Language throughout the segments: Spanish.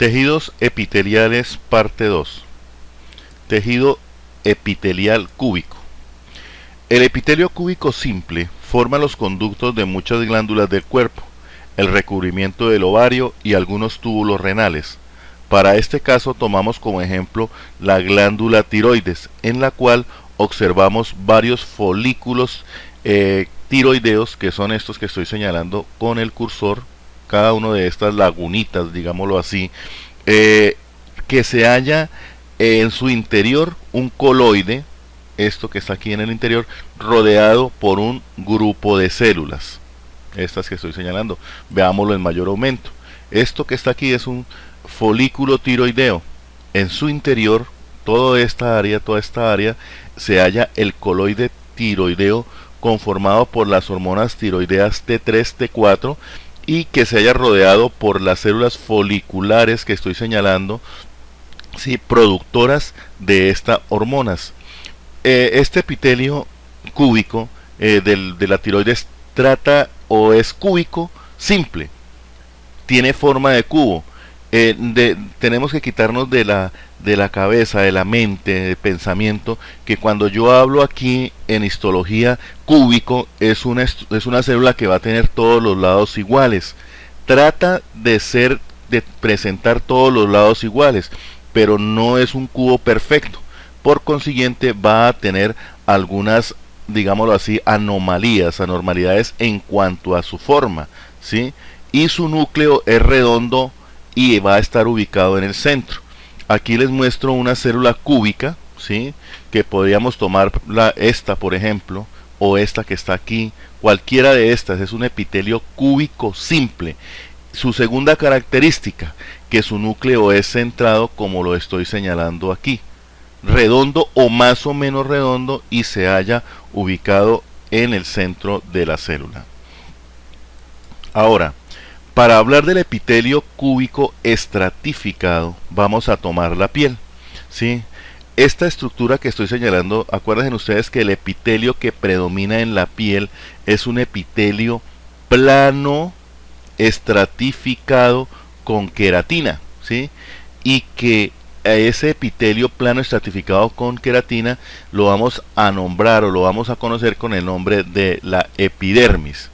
Tejidos epiteliales, parte 2. Tejido epitelial cúbico. El epitelio cúbico simple forma los conductos de muchas glándulas del cuerpo, el recubrimiento del ovario y algunos túbulos renales. Para este caso tomamos como ejemplo la glándula tiroides, en la cual observamos varios folículos tiroideos, que son estos que estoy señalando con el cursor, cada uno de estas lagunitas, digámoslo así, que se halla en su interior un coloide, esto que está aquí en el interior, rodeado por un grupo de células, estas que estoy señalando. Veámoslo en mayor aumento. Esto que está aquí es un folículo tiroideo. En su interior, toda esta área, se halla el coloide tiroideo, conformado por las hormonas tiroideas T3, T4, y que se haya rodeado por las células foliculares que estoy señalando, ¿sí?, productoras de estas hormonas. Este epitelio cúbico de la tiroides trata o es cúbico simple, tiene forma de cubo. Tenemos que quitarnos de la cabeza, de la mente, de pensamiento, que cuando yo hablo aquí en histología, cúbico es una célula que va a tener todos los lados iguales. Trata de presentar todos los lados iguales, pero no es un cubo perfecto. Por consiguiente, va a tener algunas, digámoslo así, anormalidades en cuanto a su forma, ¿sí? Y su núcleo es redondo y va a estar ubicado en el centro. Aquí les muestro una célula cúbica, ¿sí?, que podríamos tomar esta, por ejemplo, o esta que está aquí. Cualquiera de estas es un epitelio cúbico simple. Su segunda característica, que su núcleo es centrado, como lo estoy señalando aquí, redondo o más o menos redondo, y se halla ubicado en el centro de la célula. Ahora, para hablar del epitelio cúbico estratificado, vamos a tomar la piel, ¿sí? Esta estructura que estoy señalando, acuérdense ustedes que el epitelio que predomina en la piel es un epitelio plano, estratificado con queratina, ¿sí? Y que a ese epitelio plano estratificado con queratina lo vamos a nombrar o lo vamos a conocer con el nombre de la epidermis.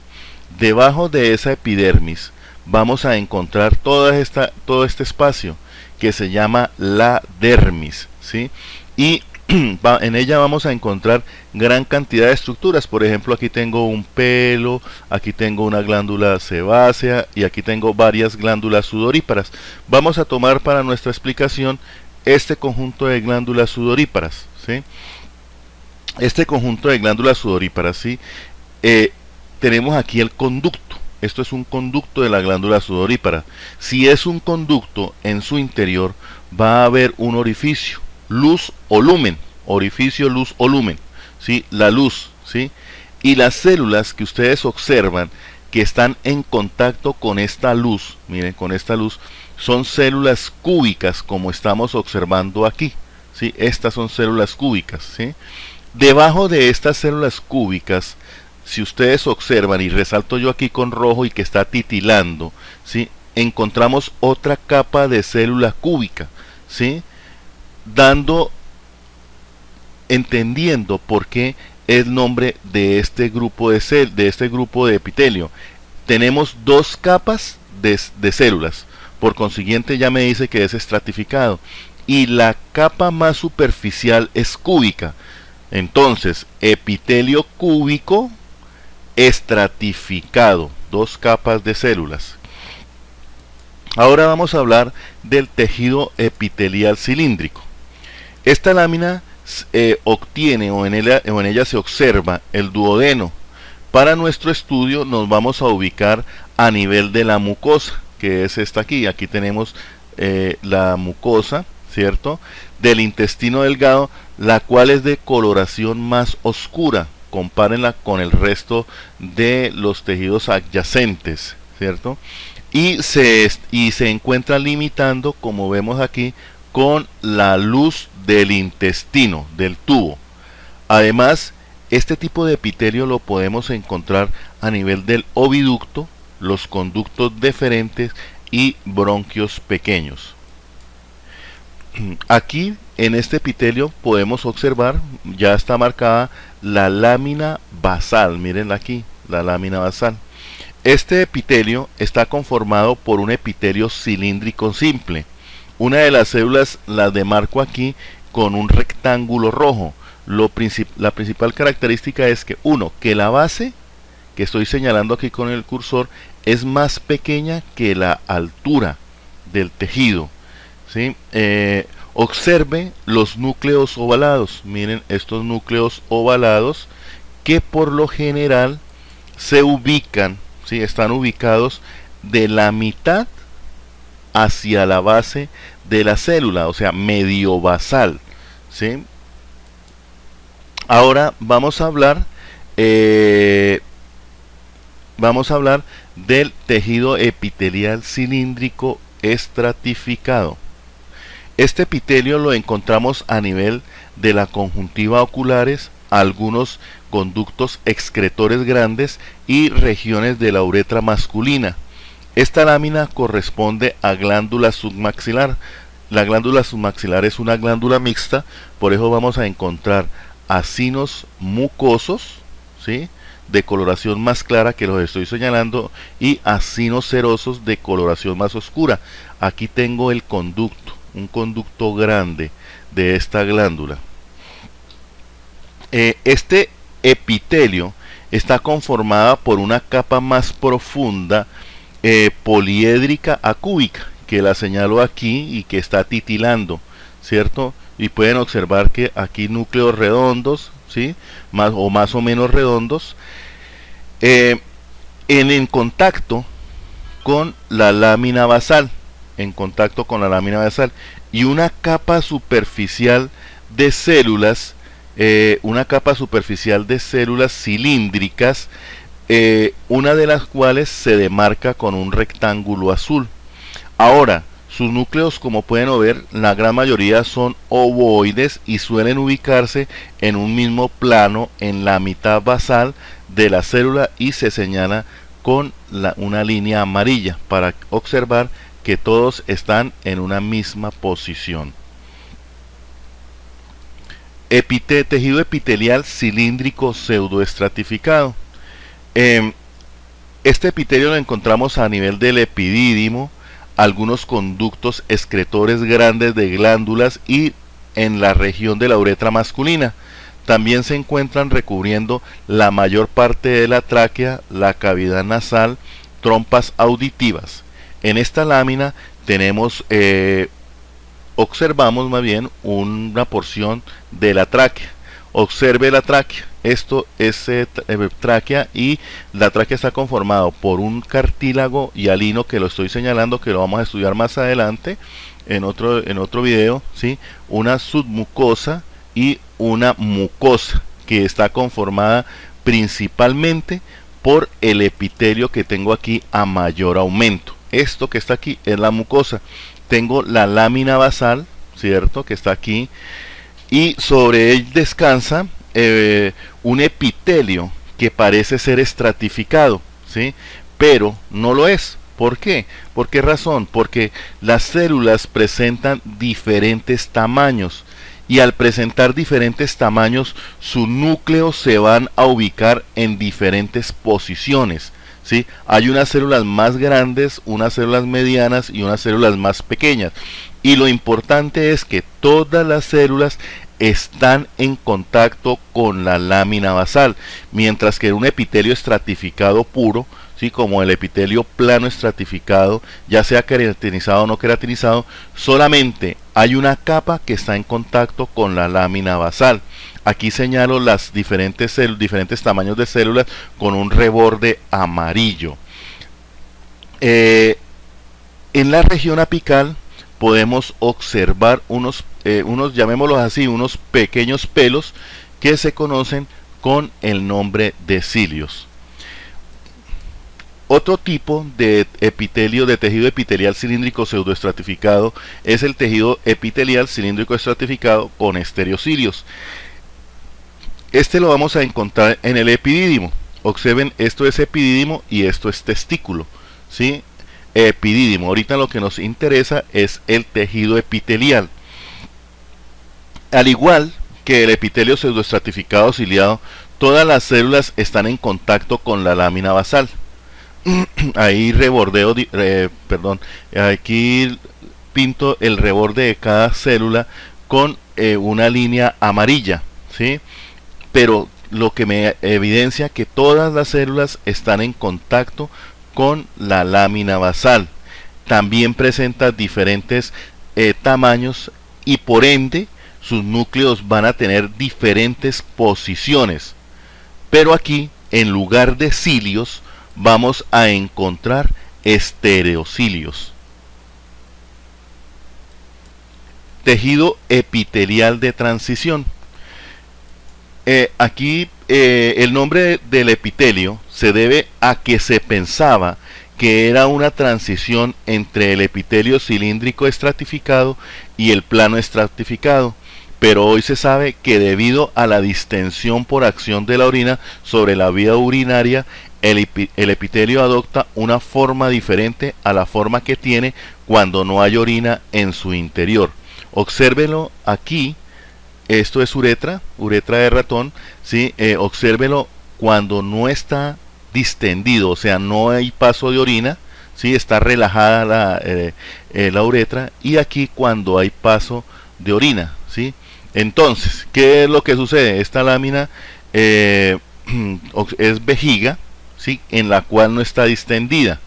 Debajo de esa epidermis vamos a encontrar todo este espacio que se llama la dermis, ¿sí? Y en ella vamos a encontrar gran cantidad de estructuras. Por ejemplo, aquí tengo un pelo, aquí tengo una glándula sebácea y aquí tengo varias glándulas sudoríparas. Vamos a tomar para nuestra explicación este conjunto de glándulas sudoríparas, ¿sí? Este conjunto de glándulas sudoríparas, ¿sí? Tenemos aquí el conducto. Esto es un conducto de la glándula sudorípara. Si es un conducto, en su interior va a haber un orificio, luz o lumen, orificio, luz o lumen, ¿sí? La luz, ¿sí? Y las células que ustedes observan que están en contacto con esta luz, miren, con esta luz, son células cúbicas, como estamos observando aquí, ¿sí? Estas son células cúbicas, ¿sí? Debajo de estas células cúbicas, si ustedes observan, y resalto yo aquí con rojo y que está titilando, ¿sí?, encontramos otra capa de célula cúbica, ¿sí?, entendiendo por qué el nombre de este grupo de epitelio. Tenemos dos capas de células, por consiguiente ya me dice que es estratificado, y la capa más superficial es cúbica. Entonces, epitelio cúbico estratificado, dos capas de células. Ahora vamos a hablar del tejido epitelial cilíndrico. Esta lámina obtiene o en ella se observa el duodeno. Para nuestro estudio nos vamos a ubicar a nivel de la mucosa, que es esta aquí. Aquí tenemos la mucosa, ¿cierto?, del intestino delgado, la cual es de coloración más oscura. Compárenla con el resto de los tejidos adyacentes, ¿cierto? Y se encuentra limitando, como vemos aquí, con la luz del intestino, del tubo. Además, este tipo de epitelio lo podemos encontrar a nivel del oviducto, los conductos deferentes y bronquios pequeños. Aquí en este epitelio podemos observar, ya está marcada la lámina basal. Miren aquí, la lámina basal. Este epitelio está conformado por un epitelio cilíndrico simple. Una de las células las demarco aquí con un rectángulo rojo. La principal característica es que, uno, que la base que estoy señalando aquí con el cursor es más pequeña que la altura del tejido, ¿sí? Observe los núcleos ovalados. Miren estos núcleos ovalados que por lo general se ubican, ¿sí? Están ubicados de la mitad hacia la base de la célula, o sea, medio basal, ¿sí? Ahora vamos a hablar del tejido epitelial cilíndrico estratificado. Este epitelio lo encontramos a nivel de la conjuntiva oculares, algunos conductos excretores grandes y regiones de la uretra masculina. Esta lámina corresponde a glándula submaxilar. La glándula submaxilar es una glándula mixta, por eso vamos a encontrar acinos mucosos, ¿sí?, de coloración más clara, que los estoy señalando, y acinos serosos de coloración más oscura. Aquí tengo el conducto, un conducto grande de esta glándula. Este epitelio está conformada por una capa más profunda, poliédrica acúbica, que la señalo aquí y que está titilando, ¿cierto? Y pueden observar que aquí núcleos redondos, ¿sí?, más o menos redondos, en contacto con la lámina basal, y una capa superficial de células, cilíndricas, una de las cuales se demarca con un rectángulo azul. Ahora, sus núcleos, como pueden ver, la gran mayoría son ovoides y suelen ubicarse en un mismo plano en la mitad basal de la célula, y se señala con una línea amarilla para observar que todos están en una misma posición. Tejido epitelial cilíndrico pseudoestratificado. Este epitelio lo encontramos a nivel del epidídimo, algunos conductos excretores grandes de glándulas y en la región de la uretra masculina. También se encuentran recubriendo la mayor parte de la tráquea, la cavidad nasal, trompas auditivas. En esta lámina observamos más bien una porción de la tráquea. Observe la tráquea. Esto es tráquea, y la tráquea está conformado por un cartílago hialino, que lo estoy señalando, que lo vamos a estudiar más adelante en otro video, ¿sí? Una submucosa y una mucosa, que está conformada principalmente por el epitelio que tengo aquí a mayor aumento. Esto que está aquí es la mucosa. Tengo la lámina basal, ¿cierto?, que está aquí, y sobre él descansa un epitelio que parece ser estratificado, ¿sí?, pero no lo es. ¿Por qué? ¿Por qué razón? Porque las células presentan diferentes tamaños, y al presentar diferentes tamaños, sus núcleos se van a ubicar en diferentes posiciones, ¿sí? Hay unas células más grandes, unas células medianas y unas células más pequeñas. Y lo importante es que todas las células están en contacto con la lámina basal, mientras que un epitelio estratificado puro, ¿sí?, como el epitelio plano estratificado, ya sea queratinizado o no queratinizado, solamente hay una capa que está en contacto con la lámina basal. Aquí señalo las diferentes tamaños de células con un reborde amarillo. En la región apical podemos observar unos, llamémoslos así, unos pequeños pelos que se conocen con el nombre de cilios. Otro tipo de epitelio, de tejido epitelial cilíndrico pseudoestratificado, es el tejido epitelial cilíndrico estratificado con estereocilios. Este lo vamos a encontrar en el epidídimo. Observen, esto es epidídimo y esto es testículo, ¿sí? Epidídimo. Ahorita lo que nos interesa es el tejido epitelial. Al igual que el epitelio pseudoestratificado ciliado, todas las células están en contacto con la lámina basal. Ahí rebordeo, perdón, aquí pinto el reborde de cada célula con una línea amarilla, ¿sí? Pero lo que me evidencia que todas las células están en contacto con la lámina basal. También presenta diferentes tamaños y por ende sus núcleos van a tener diferentes posiciones. Pero aquí, en lugar de cilios, vamos a encontrar estereocilios. Tejido epitelial de transición. Aquí el nombre del epitelio se debe a que se pensaba que era una transición entre el epitelio cilíndrico estratificado y el plano estratificado, pero hoy se sabe que debido a la distensión por acción de la orina sobre la vía urinaria, el epitelio adopta una forma diferente a la forma que tiene cuando no hay orina en su interior. Obsérvelo aquí, esto es uretra de ratón, ¿sí? Obsérvelo cuando no está distendido, o sea, no hay paso de orina, ¿sí? Está relajada la uretra, y aquí cuando hay paso de orina, ¿sí? Entonces, ¿qué es lo que sucede? Esta lámina es vejiga, ¿sí? En la cual no está distendida.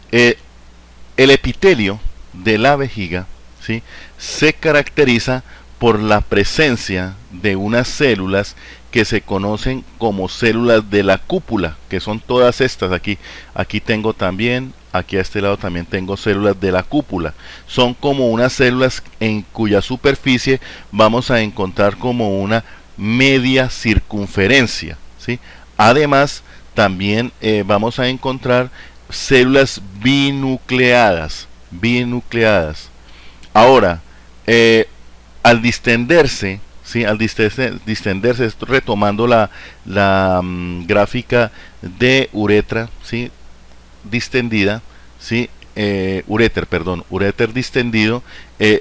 El epitelio de la vejiga, ¿sí? Se caracteriza por la presencia de unas células que se conocen como células de la cúpula, que son todas estas aquí. Aquí tengo también, aquí a este lado también tengo células de la cúpula. Son como unas células en cuya superficie vamos a encontrar como una media circunferencia, ¿sí? Además, también vamos a encontrar células binucleadas. Ahora, al distenderse, ¿sí? Al distenderse, esto retomando la gráfica de uretra, ¿sí? Distendida, ¿sí? Uréter distendido,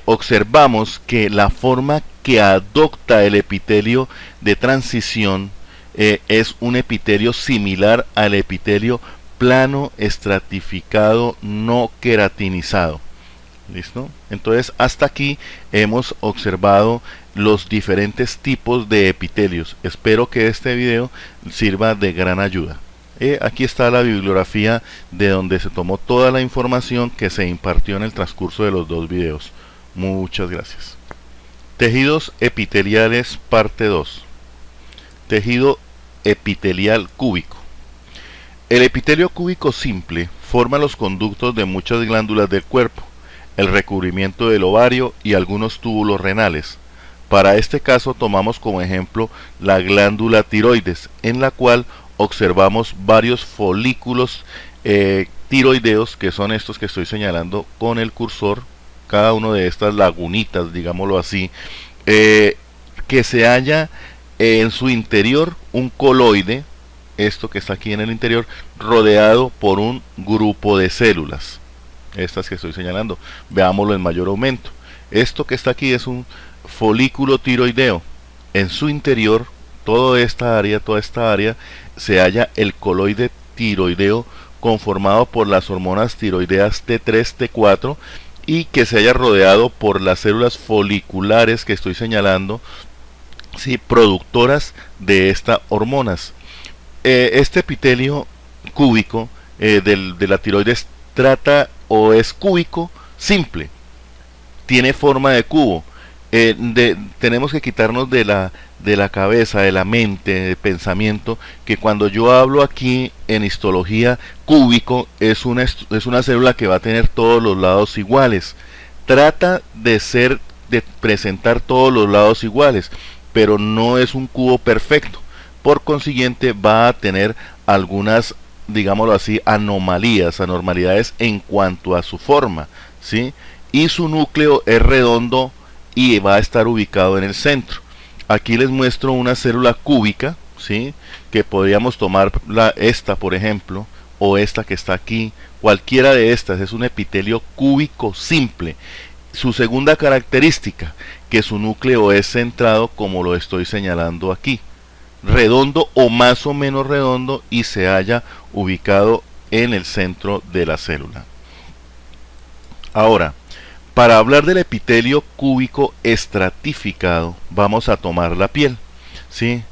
observamos que la forma que adopta el epitelio de transición es un epitelio similar al epitelio plano estratificado no queratinizado. ¿Listo? Entonces hasta aquí hemos observado los diferentes tipos de epitelios. Espero que este video sirva de gran ayuda. Aquí está la bibliografía de donde se tomó toda la información que se impartió en el transcurso de los dos videos. Muchas gracias. Tejidos epiteliales parte 2. Tejido epitelial cúbico. El epitelio cúbico simple forma los conductos de muchas glándulas del cuerpo, el recubrimiento del ovario y algunos túbulos renales. Para este caso tomamos como ejemplo la glándula tiroides, en la cual observamos varios folículos tiroideos, que son estos que estoy señalando con el cursor, cada uno de estas lagunitas, digámoslo así, que se halla en su interior un coloide, esto que está aquí en el interior, rodeado por un grupo de células, estas que estoy señalando. Veámoslo en mayor aumento. Esto que está aquí es un folículo tiroideo. En su interior, toda esta área, se halla el coloide tiroideo, conformado por las hormonas tiroideas T3, T4, y que se haya rodeado por las células foliculares que estoy señalando, ¿sí? Productoras de estas hormonas. Este epitelio cúbico de la tiroides trata o es cúbico simple, tiene forma de cubo. Tenemos que quitarnos de la cabeza, de la mente, de pensamiento, que cuando yo hablo aquí en histología, cúbico es una célula que va a tener todos los lados iguales. Trata de presentar todos los lados iguales, pero no es un cubo perfecto. Por consiguiente, va a tener algunas, digámoslo así, anormalidades en cuanto a su forma, ¿sí? Y su núcleo es redondo y va a estar ubicado en el centro. Aquí les muestro una célula cúbica, ¿sí? Que podríamos tomar esta, por ejemplo, o esta que está aquí, cualquiera de estas es un epitelio cúbico simple. Su segunda característica, que su núcleo es centrado como lo estoy señalando aquí, redondo o más o menos redondo y se halla ubicado en el centro de la célula. Ahora, para hablar del epitelio cúbico estratificado, vamos a tomar la piel, ¿sí?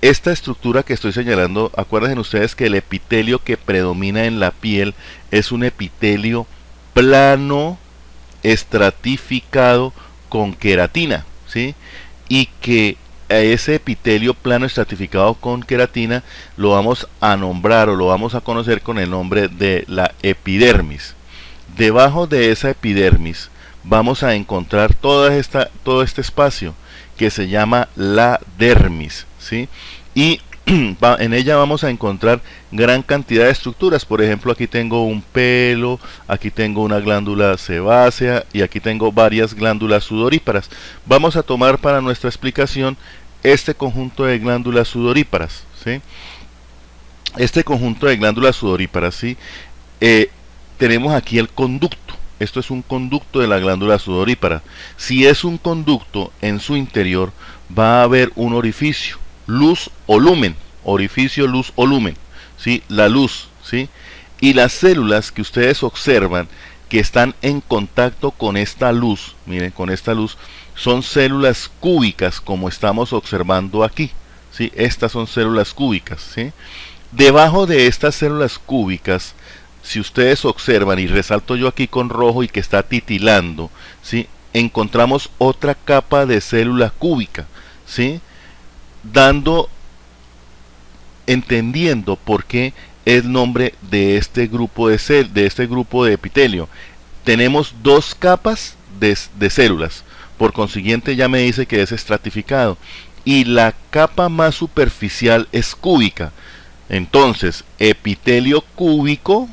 Esta estructura que estoy señalando, acuérdense ustedes que el epitelio que predomina en la piel es un epitelio plano estratificado con queratina, ¿sí? Y que a ese epitelio plano estratificado con queratina lo vamos a nombrar o lo vamos a conocer con el nombre de la epidermis. Debajo de esa epidermis vamos a encontrar todo este espacio que se llama la dermis, ¿sí? Y en ella vamos a encontrar gran cantidad de estructuras. Por ejemplo, aquí tengo un pelo, aquí tengo una glándula sebácea y aquí tengo varias glándulas sudoríparas. Vamos a tomar para nuestra explicación este conjunto de glándulas sudoríparas, ¿sí? Este conjunto de glándulas sudoríparas, ¿sí? Tenemos aquí el conducto. Esto es un conducto de la glándula sudorípara. Si es un conducto, en su interior va a haber un orificio, luz o lumen, orificio, luz o lumen, ¿sí? La luz, ¿sí? Y las células que ustedes observan que están en contacto con esta luz, miren, con esta luz, son células cúbicas como estamos observando aquí, ¿sí? Estas son células cúbicas, ¿sí? Debajo de estas células cúbicas, si ustedes observan, y resalto yo aquí con rojo y que está titilando, ¿sí? Encontramos otra capa de célula cúbica, ¿sí? Entendiendo por qué es el nombre de este grupo de epitelio. Tenemos dos capas de células, por consiguiente ya me dice que es estratificado, y la capa más superficial es cúbica. Entonces, epitelio cúbico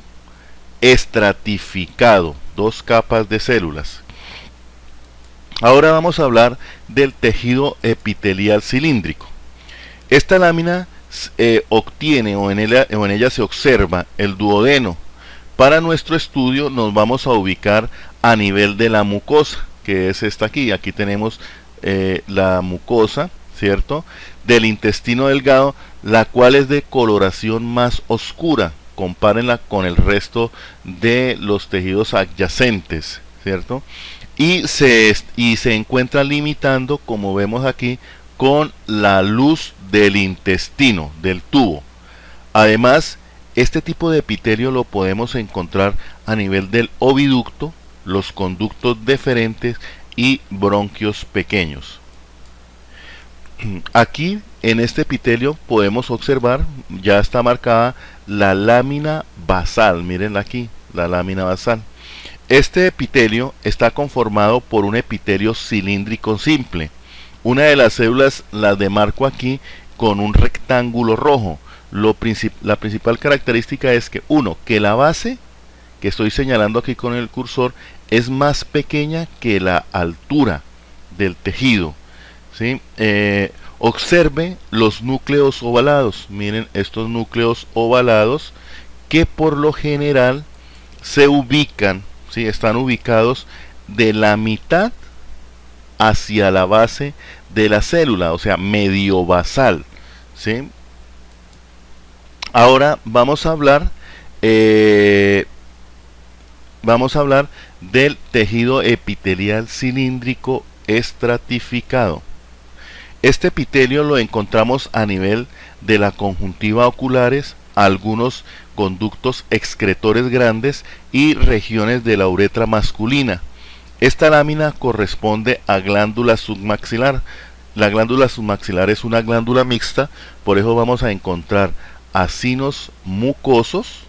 estratificado, dos capas de células. Ahora vamos a hablar del tejido epitelial cilíndrico. Esta lámina obtiene o en ella se observa el duodeno. Para nuestro estudio nos vamos a ubicar a nivel de la mucosa, que es esta aquí. Aquí tenemos la mucosa, ¿cierto? Del intestino delgado, la cual es de coloración más oscura. Compárenla con el resto de los tejidos adyacentes, ¿cierto? Y se encuentra limitando, como vemos aquí, con la luz del intestino, del tubo. Además, este tipo de epitelio lo podemos encontrar a nivel del oviducto, los conductos deferentes y bronquios pequeños. Aquí en este epitelio podemos observar, ya está marcada la lámina basal, miren aquí, la lámina basal. Este epitelio está conformado por un epitelio cilíndrico simple. Una de las células las demarco aquí con un rectángulo rojo. La principal característica es que, que la base, que estoy señalando aquí con el cursor, es más pequeña que la altura del tejido, ¿sí? Observe los núcleos ovalados. Miren estos núcleos ovalados que por lo general se ubican, ¿sí? Están ubicados de la mitad hacia la base de la célula, o sea, medio basal, ¿sí? Ahora vamos a hablar del tejido epitelial cilíndrico estratificado. Este epitelio lo encontramos a nivel de la conjuntiva oculares, algunos conductos excretores grandes y regiones de la uretra masculina. Esta lámina corresponde a glándula submaxilar. La glándula submaxilar es una glándula mixta, por eso vamos a encontrar acinos mucosos,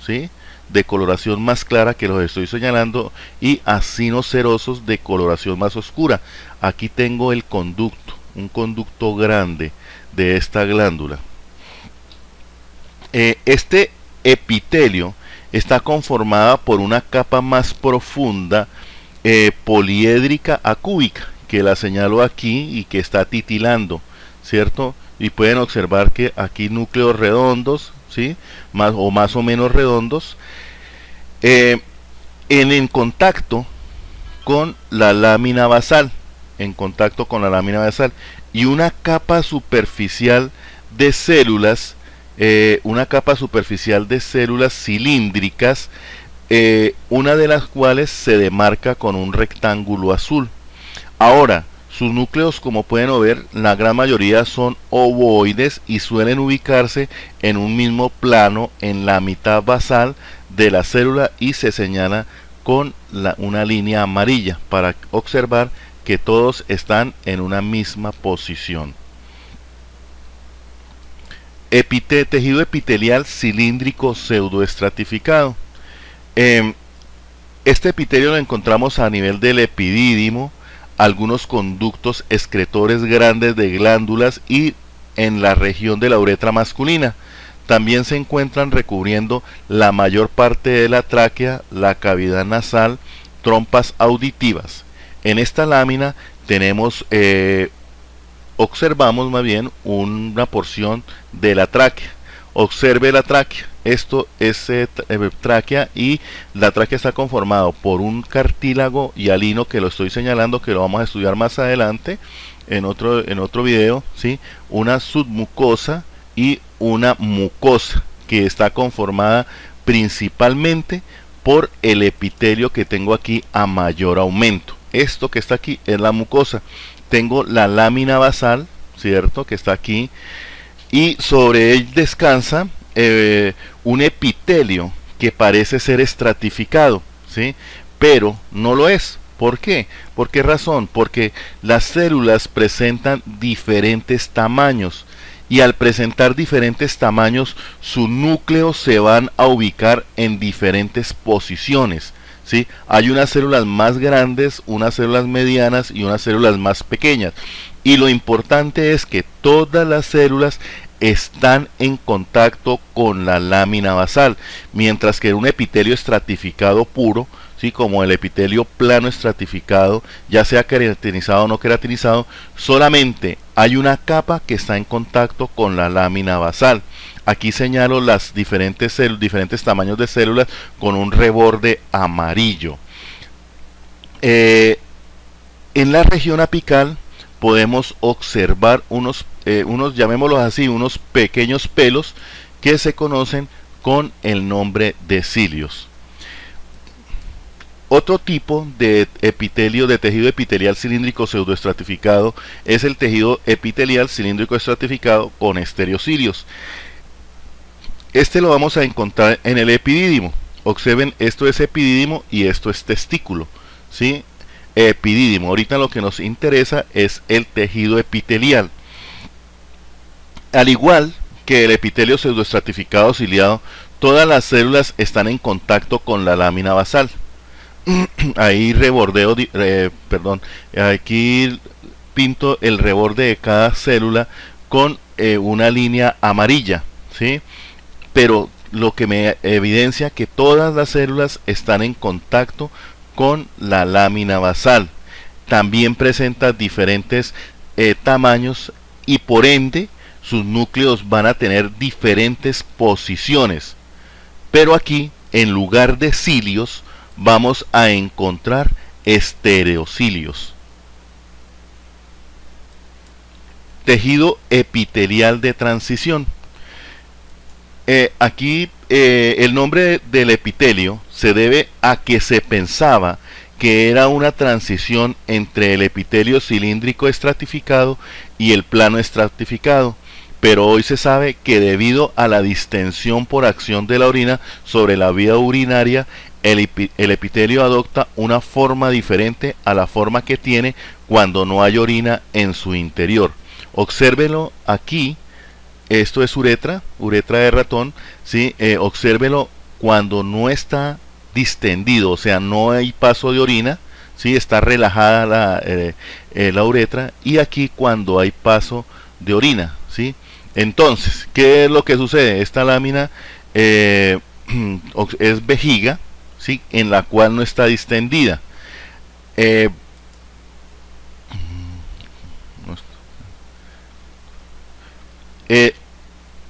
¿sí? De coloración más clara que los estoy señalando, y acinos serosos de coloración más oscura. Aquí tengo el conducto, un conducto grande de esta glándula. Este epitelio está conformada por una capa más profunda, poliédrica acúbica, que la señalo aquí y que está titilando, ¿cierto? Y pueden observar que aquí núcleos redondos, ¿sí? Más o menos redondos, en contacto con la lámina basal, en contacto con la lámina basal, y una capa superficial de células, cilíndricas, una de las cuales se demarca con un rectángulo azul. Ahora, sus núcleos, como pueden ver, la gran mayoría son ovoides y suelen ubicarse en un mismo plano en la mitad basal de la célula, y se señala con una línea amarilla para observar que todos están en una misma posición. Tejido epitelial cilíndrico pseudoestratificado. Este epitelio lo encontramos a nivel del epidídimo, algunos conductos excretores grandes de glándulas y en la región de la uretra masculina. También se encuentran recubriendo la mayor parte de la tráquea, la cavidad nasal, trompas auditivas. En esta lámina observamos más bien una porción de la tráquea. Observe la tráquea. Esto es tráquea, y la tráquea está conformado por un cartílago hialino que lo estoy señalando, que lo vamos a estudiar más adelante en otro video, ¿sí? Una submucosa y una mucosa que está conformada principalmente por el epitelio que tengo aquí a mayor aumento. Esto que está aquí es la mucosa. Tengo la lámina basal, ¿cierto?, que está aquí, y sobre él descansa un epitelio que parece ser estratificado, ¿sí? Pero no lo es. ¿Por qué? ¿Por qué razón? Porque las células presentan diferentes tamaños, y al presentar diferentes tamaños, sus núcleos se van a ubicar en diferentes posiciones, ¿sí? Hay unas células más grandes, unas células medianas y unas células más pequeñas. Y lo importante es que todas las células están en contacto con la lámina basal, mientras que un epitelio estratificado puro, ¿sí?, como el epitelio plano estratificado, ya sea queratinizado o no queratinizado, solamente hay una capa que está en contacto con la lámina basal. Aquí señalo las diferentes tamaños de células con un reborde amarillo. En la región apical podemos observar unos, llamémoslos así, unos pequeños pelos que se conocen con el nombre de cilios. Otro tipo de epitelio, de tejido epitelial cilíndrico pseudoestratificado, es el tejido epitelial cilíndrico estratificado con estereocilios. Este lo vamos a encontrar en el epidídimo. Observen, esto es epidídimo y esto es testículo, ¿sí? Epidídimo. Ahorita lo que nos interesa es el tejido epitelial. Al igual que el epitelio pseudoestratificado ciliado, todas las células están en contacto con la lámina basal. Ahí aquí pinto el reborde de cada célula con una línea amarilla, ¿sí? Pero lo que me evidencia que todas las células están en contacto con la lámina basal. También presenta diferentes tamaños, y por ende sus núcleos van a tener diferentes posiciones. Pero aquí, en lugar de cilios, vamos a encontrar estereocilios. Tejido epitelial de transición. Aquí el nombre del epitelio se debe a que se pensaba que era una transición entre el epitelio cilíndrico estratificado y el plano estratificado, pero hoy se sabe que debido a la distensión por acción de la orina sobre la vía urinaria, el epitelio adopta una forma diferente a la forma que tiene cuando no hay orina en su interior. Obsérvelo aquí. Esto es uretra de ratón, ¿sí? Obsérvelo cuando no está distendido, o sea, no hay paso de orina, ¿sí? Está relajada la uretra, y aquí cuando hay paso de orina, ¿sí? Entonces, ¿qué es lo que sucede? Esta lámina es vejiga, ¿sí?, en la cual no está distendida.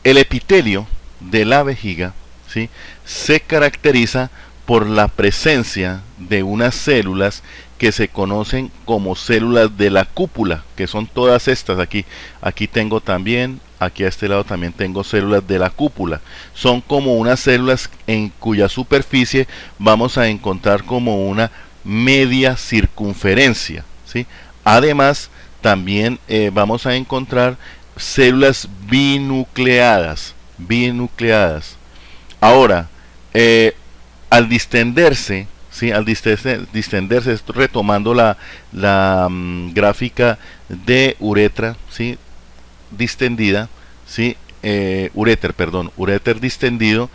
El epitelio de la vejiga, ¿sí?, se caracteriza por la presencia de unas células que se conocen como células de la cúpula, que son todas estas aquí. Aquí tengo también, aquí a este lado también tengo células de la cúpula. Son como unas células en cuya superficie vamos a encontrar como una media circunferencia, ¿sí? Además, también vamos a encontrar células binucleadas. Ahora, al distenderse, ¿sí?, al distenderse, esto retomando la gráfica de uretra, ¿sí?, distendida, ¿sí?, uréter distendido,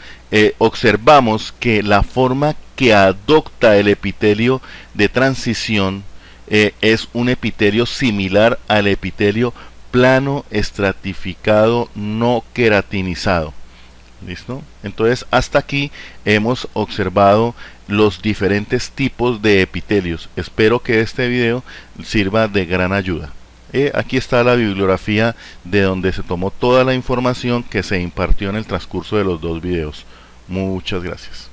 observamos que la forma que adopta el epitelio de transición es un epitelio similar al epitelio plano estratificado no queratinizado. ¿Listo? Entonces, hasta aquí hemos observado los diferentes tipos de epitelios. Espero que este video sirva de gran ayuda. Aquí está la bibliografía de donde se tomó toda la información que se impartió en el transcurso de los dos videos. Muchas gracias.